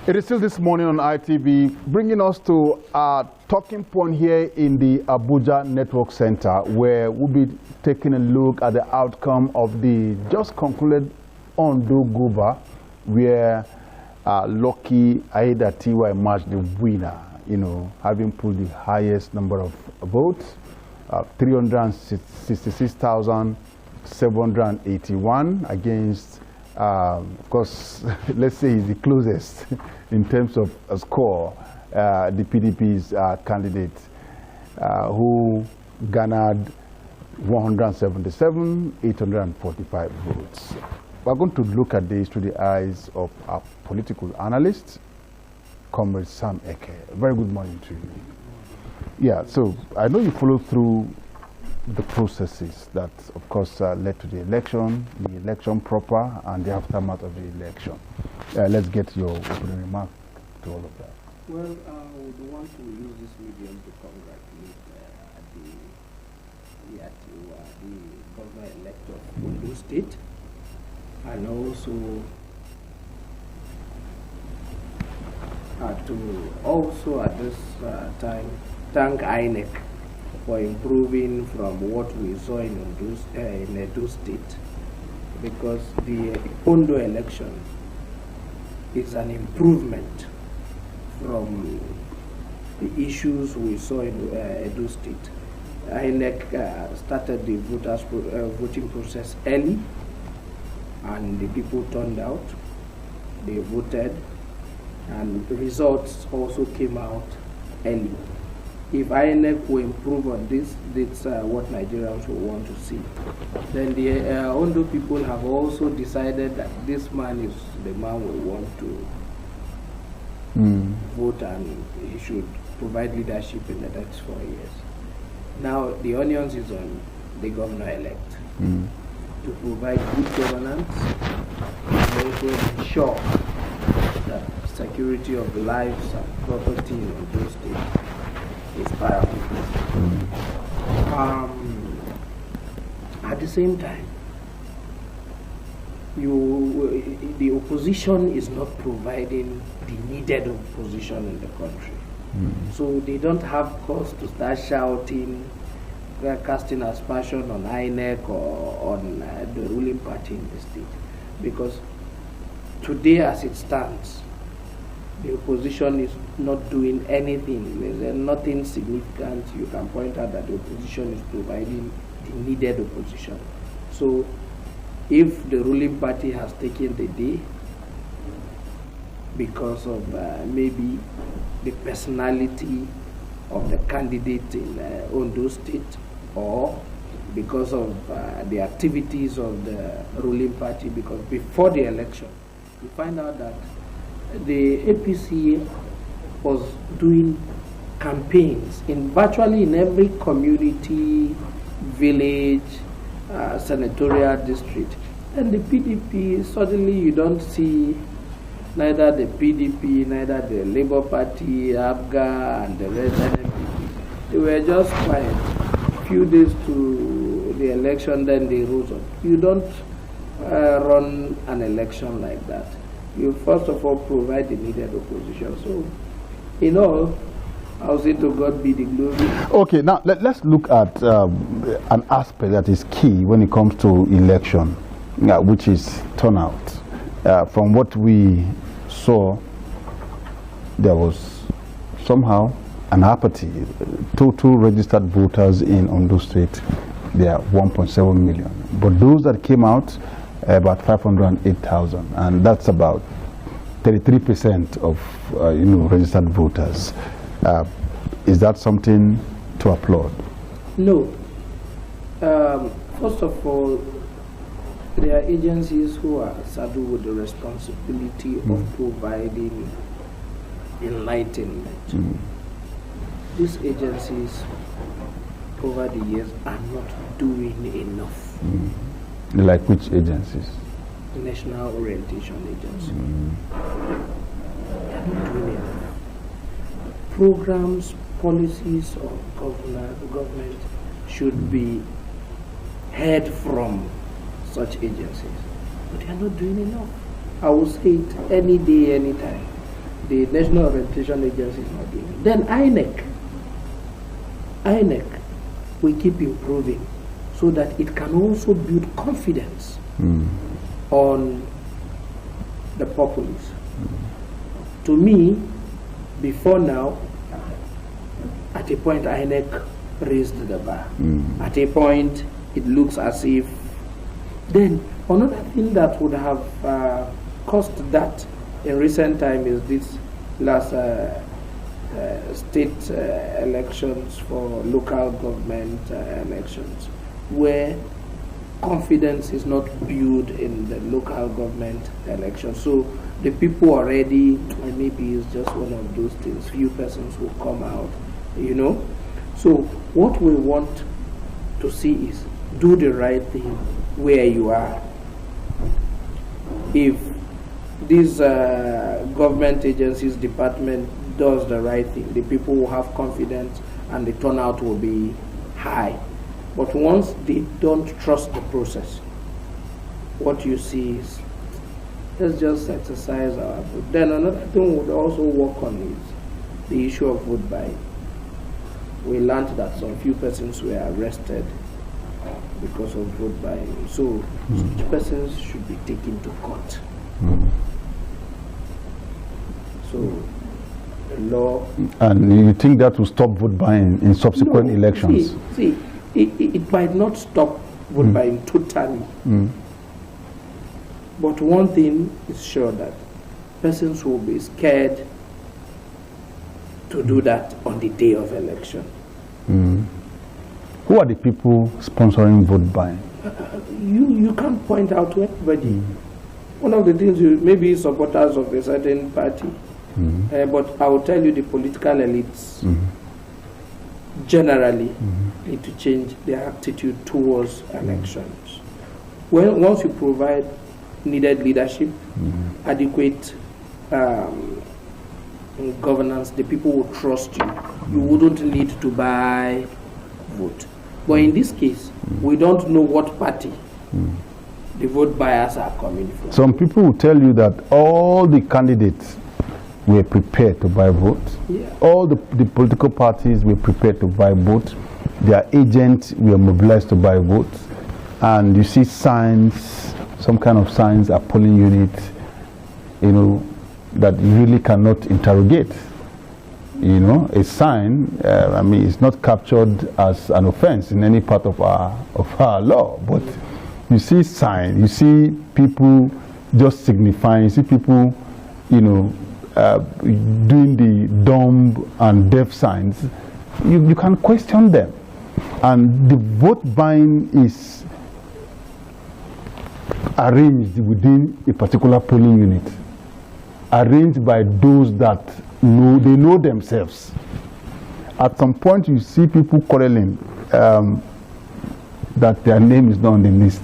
It is still this morning on ITV, bringing us to our talking point here in the Abuja Network Center, where we'll be taking a look at the outcome of the just concluded Ondo Guber, where Lucky Aida Tiwa emerged the winner, having pulled the highest number of votes, 366,781 against, of course, let's say he's the closest in terms of a score, the PDP's candidate, who garnered 177,845 votes. We're going to look at this through the eyes of our political analyst, Comrade Sam Eke. Very good morning to you. Yeah, so I know you followed through the processes that, of course, led to the election proper, and the aftermath of the election. Let's get your opening remark to all of that. Well, I would want to use this medium to congratulate the governor-elect of Ondo State, and also at this time thank INEC for improving from what we saw in Ondo State, because the Ondo election is an improvement from the issues we saw in Edo State. INEC started the voting process early, and the people turned out, they voted, and the results also came out early. If INEC will improve on this, that's what Nigerians will want to see. Then the Ondo people have also decided that this man is the man we want to vote, and he should provide leadership in the next 4 years. Now the onions is on the governor-elect to provide good governance and also ensure that security of lives and property in those states is paramount. At the same time, the opposition is not providing the needed opposition in the country. So they don't have cause to start shouting, casting aspersion on INEC or on the ruling party in the state. Because today as it stands, the opposition is not doing anything. There's nothing significant you can point out that the opposition is providing the needed opposition. So if the ruling party has taken the day because of maybe the personality of the candidate in Ondo State, or because of the activities of the ruling party, because before the election, we find out that the APC was doing campaigns virtually in every community, village, senatorial district. And the PDP, suddenly you don't see neither the PDP, neither the Labour Party, ABGA, and the rest NMPP. They were just quiet. A few days to the election, then they rose up. You don't run an election like that. You first of all provide the needed opposition. So, in all, I'll say to God be the glory. Okay, now let's look at an aspect that is key when it comes to election, which is turnout. From what we saw, there was somehow an apathy. Total registered voters in Ondo State, they are 1.7 million. But those that came out, about 508,000, and that's about 33% of registered voters. Is that something to applaud? No. First of all, there are agencies who are saddled with the responsibility of providing enlightenment. These agencies over the years are not doing enough. Like which agencies? The National Orientation Agency. They are not doing enough. Programs, policies of government should be heard from such agencies, but they are not doing enough. I will say it any day, anytime. the National Orientation Agency is not doing it. Then INEC, we keep improving so that it can also build confidence on the populace. To me, before now, at a point INEC raised the bar. At a point, it looks as if. Then another thing that would have caused that in recent time is this last state elections for local government elections, where confidence is not built in the local government elections. So the people already, and maybe it's just one of those things, few persons will come out, you know. So what we want to see is do the right thing where you are. If this government agencies department does the right thing, the people will have confidence and the turnout will be high. But once they don't trust the process, what you see is, let's just exercise our vote. Then another thing we would also work on is the issue of vote buying. We learned that some few persons were arrested because of vote buying. So such persons should be taken to court. So the law. And you think that will stop vote buying in subsequent elections? See, it might not stop vote buying totally. But one thing is sure, that persons will be scared to do that on the day of election. Who are the people sponsoring vote buying? You can't point out to anybody. One of the things, maybe supporters of a certain party, but I will tell you, the political elites generally need to change their attitude towards elections. Once you provide needed leadership, adequate governance, the people will trust you. You wouldn't need to buy vote. But in this case, we don't know what party the vote buyers are coming from. Some people will tell you that all the candidates were prepared to buy votes. All the political parties were prepared to buy votes. Their agents were mobilized to buy votes. And you see signs, some kind of signs at polling units, you know, that you really cannot interrogate. You know, a sign, I mean, it's not captured as an offense in any part of our law, but you see sign, you see people just signifying, you see people, you know, doing the dumb and deaf signs. You can question them. And the vote buying is arranged within a particular polling unit, arranged by those that know themselves. At some point you see people quarreling that their name is not on the list.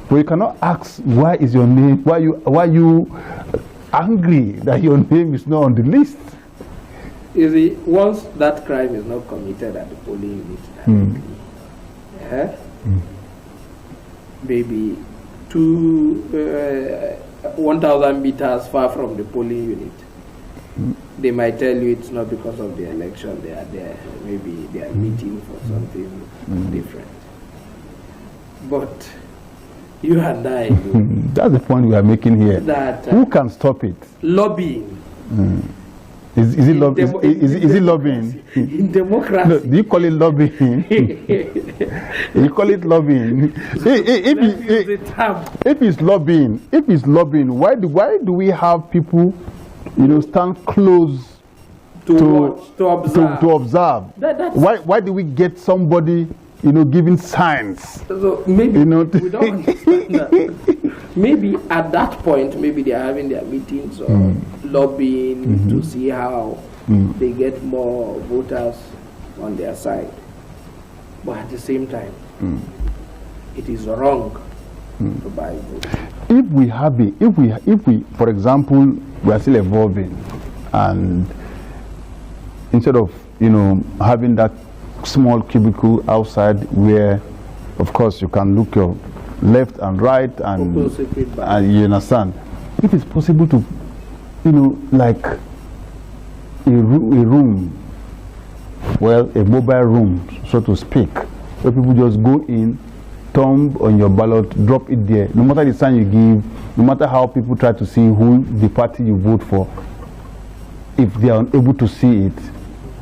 But you cannot ask, why is your name, why you angry that your name is not on the list? You see, once that crime is not committed at the polling unit, maybe 1,000 meters far from the polling unit, they might tell you it's not because of the election they are there. Maybe they are meeting for something different. But you and I know, that's the point we are making here. That, who can stop it? Lobbying. Is it lobbying? In democracy. No, do you call it lobbying? You call it lobbying. If it's lobbying, why do we have people, you know, stand close to observe? Why do we get somebody, you know, giving signs? So maybe, you know, we don't understand that. Maybe at that point, maybe they are having their meetings or lobbying to see how they get more voters on their side. But at the same time, it is wrong to buy votes. If we, for example, we are still evolving, and instead of, you know, having that small cubicle outside where, of course, you can look your left and right and you understand. If it's possible to, you know, like a room, well, a mobile room, so to speak, where people just go in, thumb on your ballot, drop it there. No matter the sign you give, no matter how people try to see who the party you vote for, if they are unable to see it,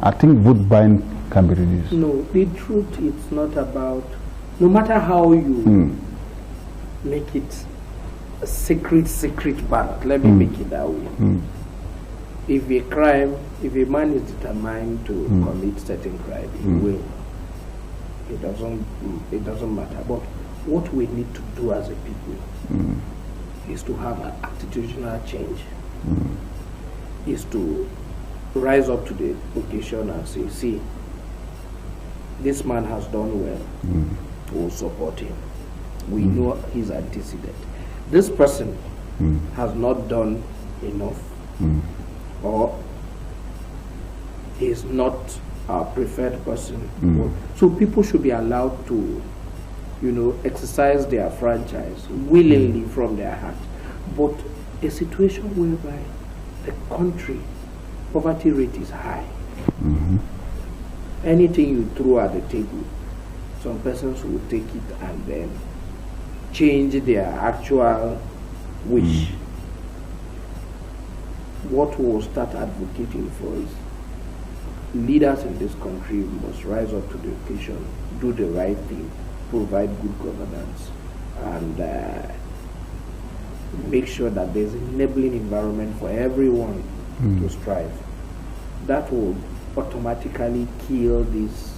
I think vote buying can be reduced. No, the truth is not about, no matter how you make it a secret ballot, let me make it that way. If a man is determined to commit certain crime, he will. It doesn't matter. But what we need to do as a people is to have an attitudinal change. Is to rise up to the occasion and say, see, this man has done well. We'll support him. We know his antecedent. This person has not done enough, or is not our preferred person. So people should be allowed to, exercise their franchise willingly from their heart. But a situation whereby the country poverty rate is high, anything you throw at the table, some persons will take it and then change their actual wish. What we'll start advocating for is leaders in this country must rise up to the occasion, do the right thing, provide good governance, and make sure that there's an enabling environment for everyone to strive. That will automatically kill this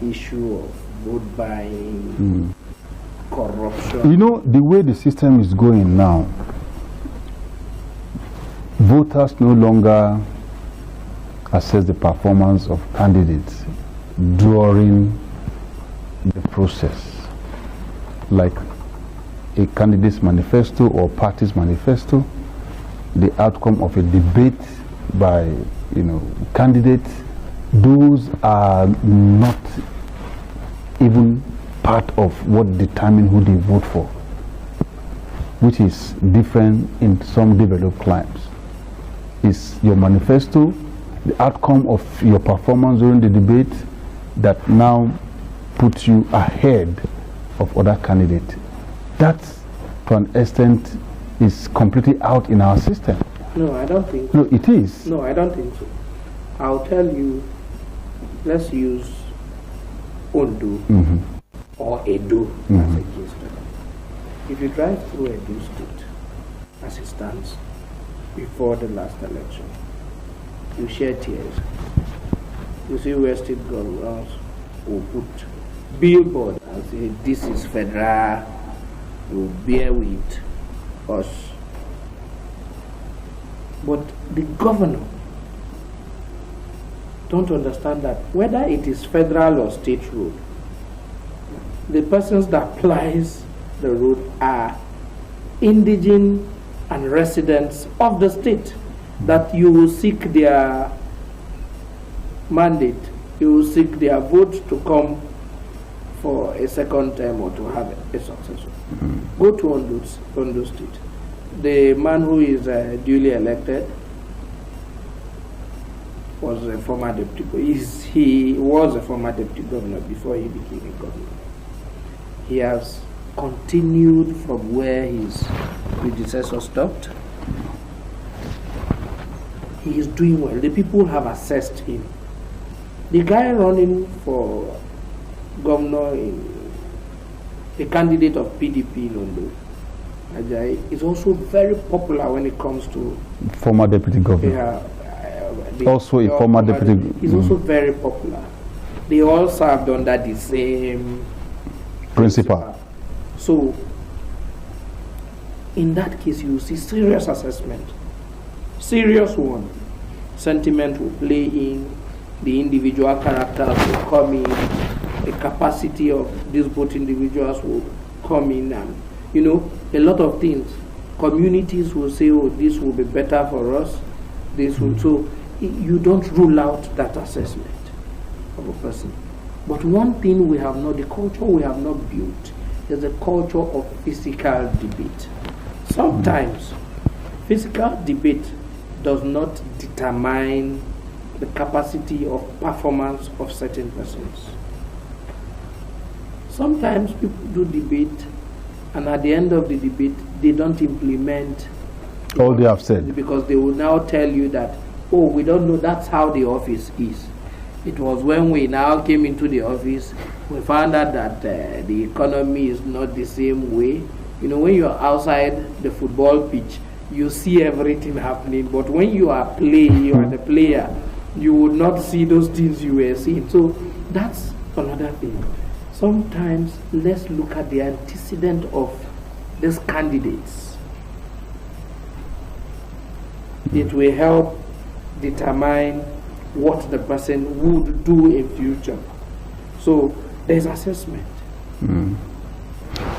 issue of vote buying, corruption. The way the system is going now, voters no longer assess the performance of candidates during the process, like a candidate's manifesto or party's manifesto, the outcome of a debate by candidates. Those are not even part of what determines who they vote for, which is different in some developed climes. It's your manifesto, the outcome of your performance during the debate, that now puts you ahead of other candidates. That, to an extent, is completely out in our system. No, I don't think so. No, it is. No, I don't think so. I'll tell you, let's use Ondo or Edo as a case study. If you drive through Edo State, as it stands, before the last election, you shed tears. You see where state governments will put billboard and say, this is federal, you bear with us. But the governor don't understand that whether it is federal or state road, the persons that applies the road are indigent and residents of the state, that you will seek their mandate, you will seek their vote to come for a second term or to have a successor. Go to Ondo State. The man who is duly elected was a former deputy. He was a former deputy governor before he became a governor. He has continued from where his predecessor stopped. He is doing well. The people have assessed him. The guy running for governor, a candidate of PDP in Ondo, Ajayi, is also very popular when it comes to former deputy governor. Also a former deputy. He's also very popular. They all served under the same principal. So, in that case, you see serious assessment. Serious one. Sentiment will play in, the individual characters will come in, the capacity of these both individuals will come in, and a lot of things. Communities will say, oh, this will be better for us. This will. So you don't rule out that assessment of a person. But one thing we have not, the culture we have not built, is a culture of physical debate. Sometimes physical debate does not determine the capacity of performance of certain persons. Sometimes people do debate, and at the end of the debate, they don't implement all they have said. Because they will now tell you that, oh, we don't know, that's how the office is. It was when we now came into the office, we found out that the economy is not the same way. You know, when you're outside the football pitch, you see everything happening. But when you are playing, you are the player, you would not see those things you were seeing. So that's another thing. Sometimes let's look at the antecedent of these candidates. It will help determine what the person would do in future. So there's assessment.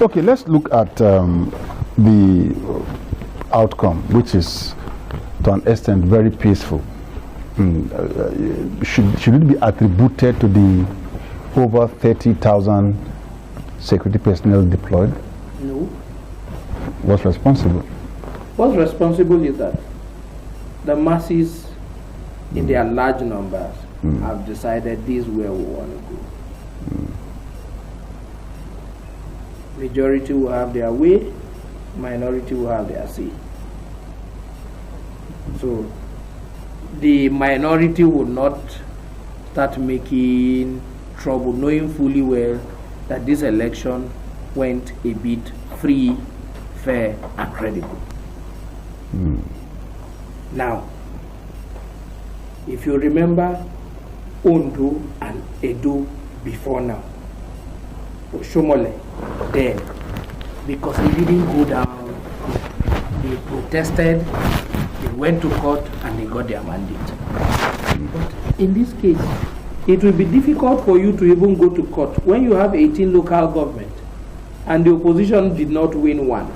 Okay, let's look at the outcome, which is to an extent very peaceful. Should it be attributed to the over 30,000 security personnel deployed? No. What's responsible? What's responsible is that the masses, in their large numbers, have decided this is where we want to go. Majority will have their way, minority will have their say. So the minority will not start making trouble, knowing fully well that this election went a bit free, fair, and credible. Now, if you remember Ondo and Edo before now, Oshomole then, because he didn't go down, they protested, they went to court, and they got their mandate. But in this case, it will be difficult for you to even go to court when you have 18 local government and the opposition did not win one.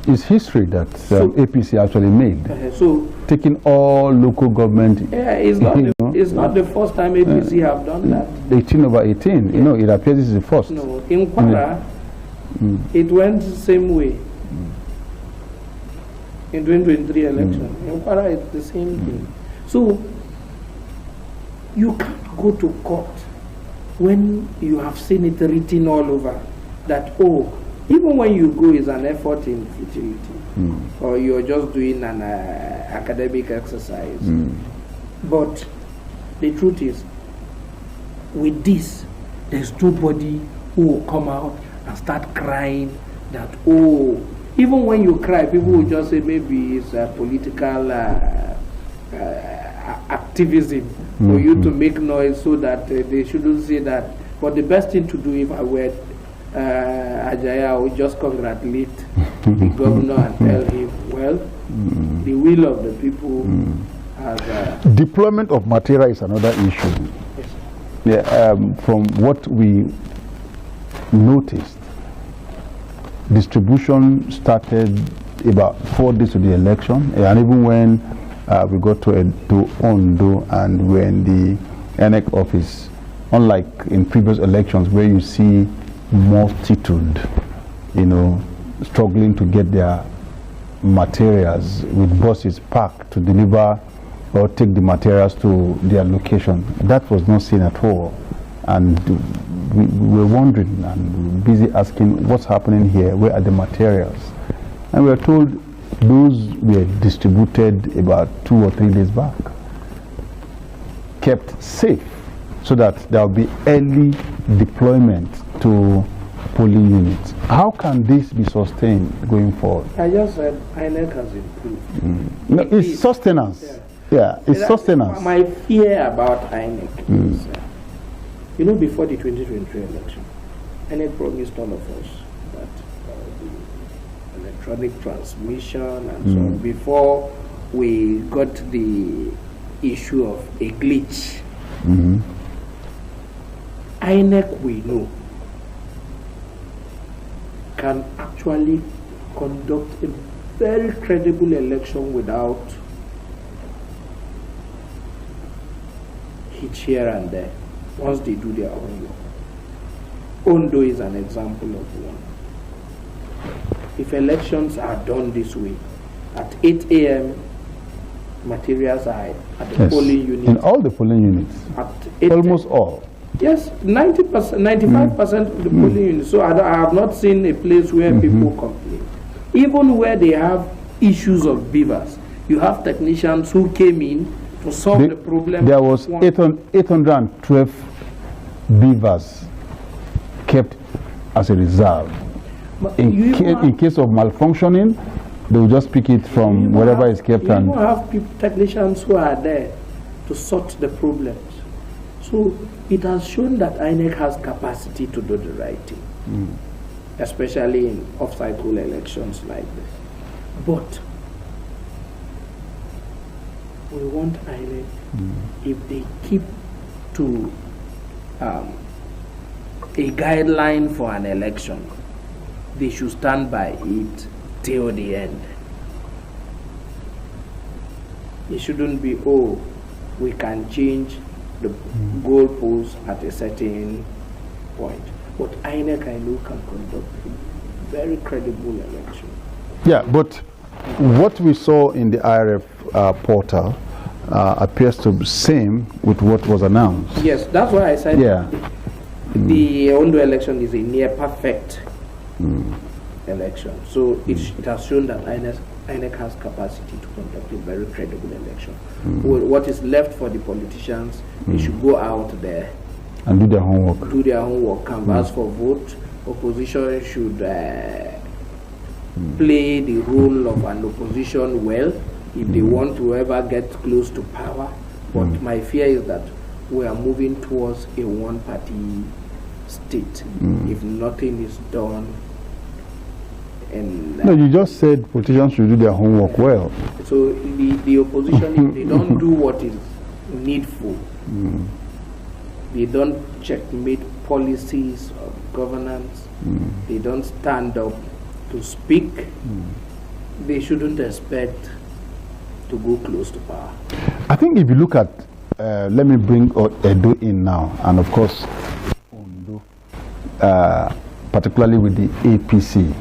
It's history that APC actually made. So taking all local government. Yeah, it's not the first time APC have done that. 18 over 18. You know, it appears this is the first. No, in Kwara, it went the same way. In 2023 election, in Kwara, it's the same thing. So you can't go to court when you have seen it written all over that, oh, even when you go is an effort in futility, or you're just doing an academic exercise. But the truth is, with this, there's nobody who will come out and start crying that, oh, even when you cry, people will just say maybe it's a political activism for you to make noise so that they shouldn't say that. But the best thing to do, if I were Ajaya, I would just congratulate the governor and tell him, well, the will of the people has... Deployment of material is another issue. Yes. Yeah, from what we noticed, distribution started about 4 days to the election, and even when we got to Ondo and we're in the NEC office, unlike in previous elections where you see multitude, you know, struggling to get their materials with buses parked to deliver or take the materials to their location. That was not seen at all. And we were wondering and busy asking what's happening here, where are the materials? And we were told those were distributed about 2 or 3 days back, kept safe so that there will be early deployment to polling units. How can this be sustained going forward? I just said INEC has improved. No, it's sustenance. Yeah, it's sustenance. My fear about INEC is, you know, before the 2023 election, INEC promised all of us that the electronic transmission and so on, before we got the issue of a glitch. INEC, we know, can actually conduct a very credible election without hitch here and there, once they do their own work. Ondo is an example of one. If elections are done this way, at 8 a.m. materials are at the polling unit. In all the polling units. Almost all. Yes, 90%, 95% of the polling units. So I have not seen a place where people complain. Even where they have issues of beavers, you have technicians who came in to solve the problem. There was 812 beavers kept as a reserve. In case of malfunctioning, they will just pick it from wherever it's kept. You have technicians who are there to sort the problems. So it has shown that INEC has capacity to do the right thing, especially in off-cycle elections like this. But we want INEC, if they keep to a guideline for an election, they should stand by it till the end. It shouldn't be, oh, we can change the goalposts at a certain point. But INEC, I know, can conduct a very credible election. Yeah, but what we saw in the IRF portal appears to be the same with what was announced. Yes, that's why I said the Ondo election is a near perfect election. So it has shown that INEC has capacity to conduct a very credible election. What is left for the politicians, they should go out there and do their homework. Do their homework, canvass for vote. Opposition should play the role of an opposition well if they want to ever get close to power. But my fear is that we are moving towards a one-party state if nothing is done. And no, you just said politicians should do their homework well. So the opposition, if they don't do what is needful, they don't checkmate policies of governance, they don't stand up to speak, they shouldn't expect to go close to power. I think if you look at, let me bring Edo in now, and of course, Ondo, particularly with the APC.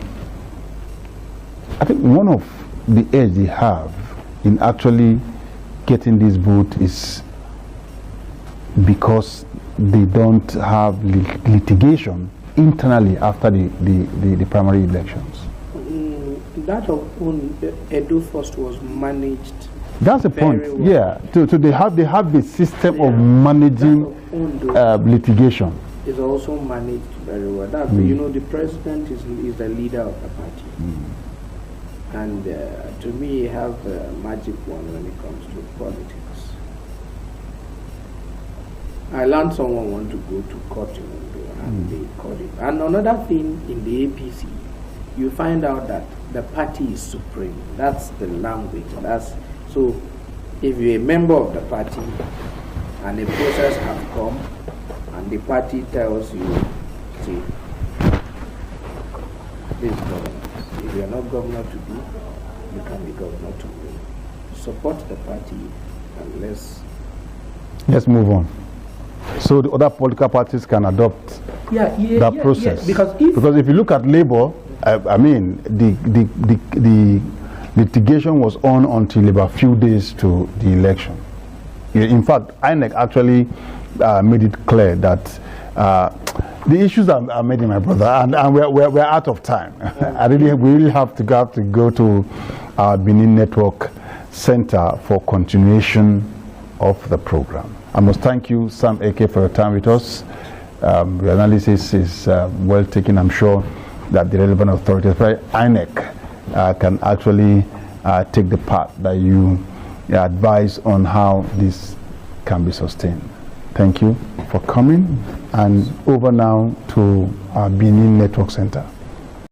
I think one of the edge they have in actually getting this vote is because they don't have litigation internally after the primary elections. That of Edo first was managed. That's the point. Well. Yeah. So they have the system of managing litigation. Is also managed very well. That you know, the president is the leader of the party. And to me, he has a magic wand when it comes to politics. I learned someone wanted to go to court in Ondo, and they caught it. And another thing in the APC, you find out that the party is supreme. That's the language. So if you're a member of the party and a process has come and the party tells you, see, this is governance. If you're not governor to be, you can be governor to be. Support the party and let's move on. So the other political parties can adopt that process. Because if you look at Labour, I mean, the litigation was on until about a few days to the election. In fact, INEC actually made it clear that the issues are made in my brother, and we're out of time. We really have to go to our Benin Network Center for continuation of the program. I must thank you, Sam Eke, for your time with us. Your analysis is well taken. I'm sure that the relevant authorities, INEC, can actually take the path that you advise on how this can be sustained. Thank you for coming, and over now to our Benin Network Center.